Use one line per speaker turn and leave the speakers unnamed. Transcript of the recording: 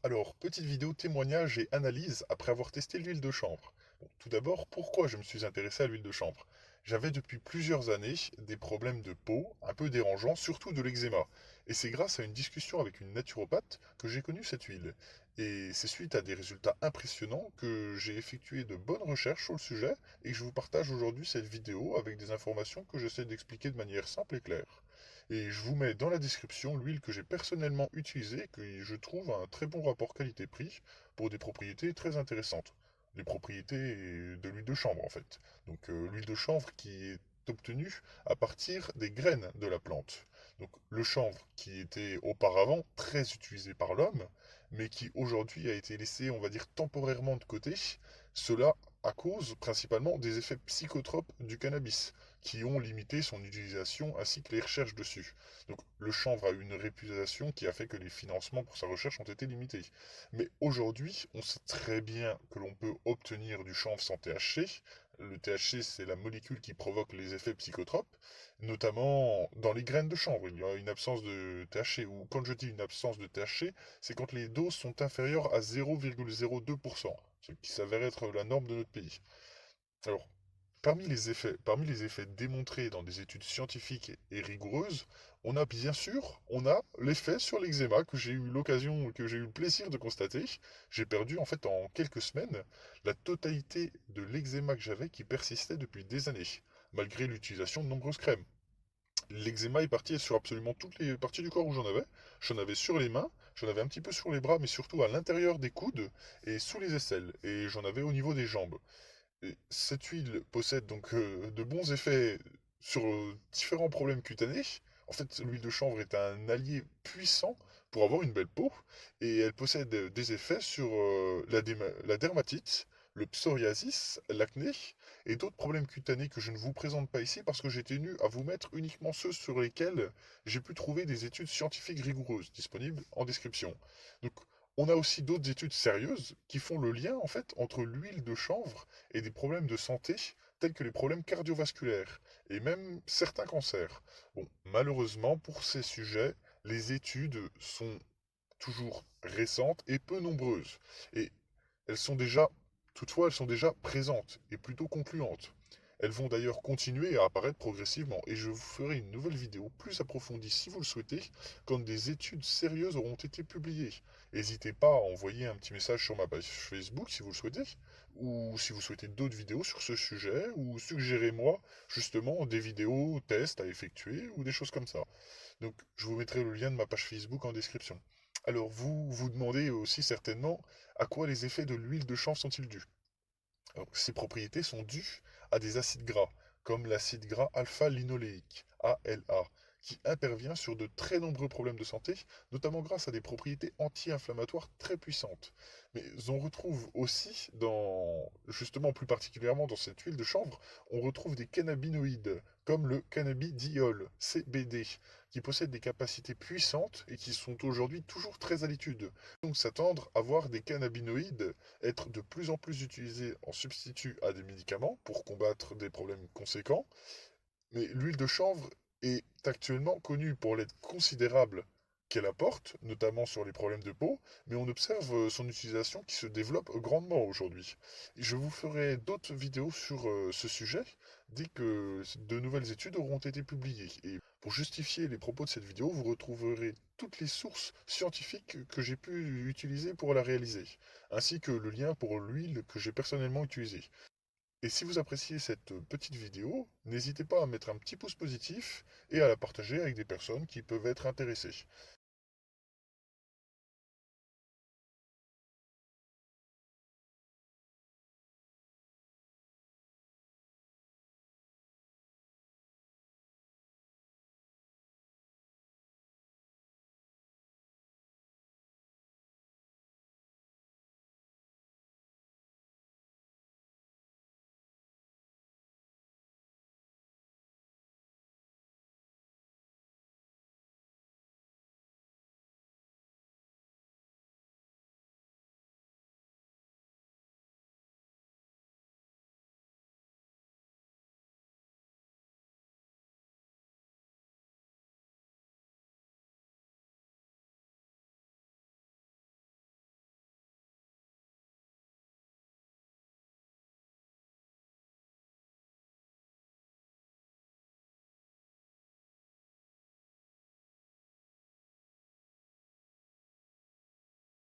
Alors, petite vidéo témoignage et analyse après avoir testé l'huile de chanvre. Bon, tout d'abord, pourquoi je me suis intéressé à l'huile de chanvre? J'avais depuis plusieurs années des problèmes de peau un peu dérangeants, surtout de l'eczéma. Et c'est grâce à une discussion avec une naturopathe que j'ai connu cette huile. Et c'est suite à des résultats impressionnants que j'ai effectué de bonnes recherches sur le sujet et que je vous partage aujourd'hui cette vidéo avec des informations que j'essaie d'expliquer de manière simple et claire. Et je vous mets dans la description l'huile que j'ai personnellement utilisée et que je trouve un très bon rapport qualité-prix pour des propriétés très intéressantes. Les propriétés de l'huile de chanvre en fait. Donc l'huile de chanvre qui est obtenue à partir des graines de la plante. Donc le chanvre qui était auparavant très utilisé par l'homme, mais qui aujourd'hui a été laissé, on va dire, temporairement de côté, cela à cause principalement des effets psychotropes du cannabis qui ont limité son utilisation ainsi que les recherches dessus. Donc le chanvre a eu une réputation qui a fait que les financements pour sa recherche ont été limités. Mais aujourd'hui, on sait très bien que l'on peut obtenir du chanvre sans THC. Le THC, c'est la molécule qui provoque les effets psychotropes, notamment dans les graines de chanvre. Il y a une absence de THC, ou quand je dis une absence de THC, c'est quand les doses sont inférieures à 0,02%, ce qui s'avère être la norme de notre pays. Alors, parmi les effets démontrés dans des études scientifiques et rigoureuses, on a l'effet sur l'eczéma que j'ai eu l'occasion, que j'ai eu le plaisir de constater. J'ai perdu en fait en quelques semaines la totalité de l'eczéma que j'avais qui persistait depuis des années, malgré l'utilisation de nombreuses crèmes. L'eczéma est parti sur absolument toutes les parties du corps où j'en avais. J'en avais sur les mains, j'en avais un petit peu sur les bras, mais surtout à l'intérieur des coudes et sous les aisselles. Et j'en avais au niveau des jambes. Et cette huile possède donc de bons effets sur différents problèmes cutanés. En fait, l'huile de chanvre est un allié puissant pour avoir une belle peau et elle possède des effets sur la dermatite, le psoriasis, l'acné et d'autres problèmes cutanés que je ne vous présente pas ici parce que j'ai tenu à vous mettre uniquement ceux sur lesquels j'ai pu trouver des études scientifiques rigoureuses disponibles en description. Donc, on a aussi d'autres études sérieuses qui font le lien en fait entre l'huile de chanvre et des problèmes de santé tels que les problèmes cardiovasculaires et même certains cancers. Bon, malheureusement pour ces sujets, les études sont toujours récentes et peu nombreuses. Et elles sont déjà, toutefois, elles sont déjà présentes et plutôt concluantes. Elles vont d'ailleurs continuer à apparaître progressivement et je vous ferai une nouvelle vidéo plus approfondie si vous le souhaitez quand des études sérieuses auront été publiées. N'hésitez pas à envoyer un petit message sur ma page Facebook si vous le souhaitez ou si vous souhaitez d'autres vidéos sur ce sujet ou suggérez-moi justement des vidéos tests à effectuer ou des choses comme ça. Donc je vous mettrai le lien de ma page Facebook en description. Alors vous vous demandez aussi certainement à quoi les effets de l'huile de chanvre sont-ils dus? Alors, ces propriétés sont dues à des acides gras, comme l'acide gras alpha-linoléique, ALA, qui intervient sur de très nombreux problèmes de santé, notamment grâce à des propriétés anti-inflammatoires très puissantes. Mais on retrouve aussi justement plus particulièrement dans cette huile de chanvre, on retrouve des cannabinoïdes, comme le cannabidiol, CBD, qui possèdent des capacités puissantes et qui sont aujourd'hui toujours très à l'étude. Donc s'attendre à voir des cannabinoïdes être de plus en plus utilisés en substitut à des médicaments pour combattre des problèmes conséquents. Mais l'huile de chanvre est actuellement connue pour l'aide considérable qu'elle apporte, notamment sur les problèmes de peau, mais on observe son utilisation qui se développe grandement aujourd'hui. Je vous ferai d'autres vidéos sur ce sujet dès que de nouvelles études auront été publiées. Et pour justifier les propos de cette vidéo, vous retrouverez toutes les sources scientifiques que j'ai pu utiliser pour la réaliser, ainsi que le lien pour l'huile que j'ai personnellement utilisée. Et si vous appréciez cette petite vidéo, n'hésitez pas à mettre un petit pouce positif et à la partager avec des personnes qui peuvent être intéressées.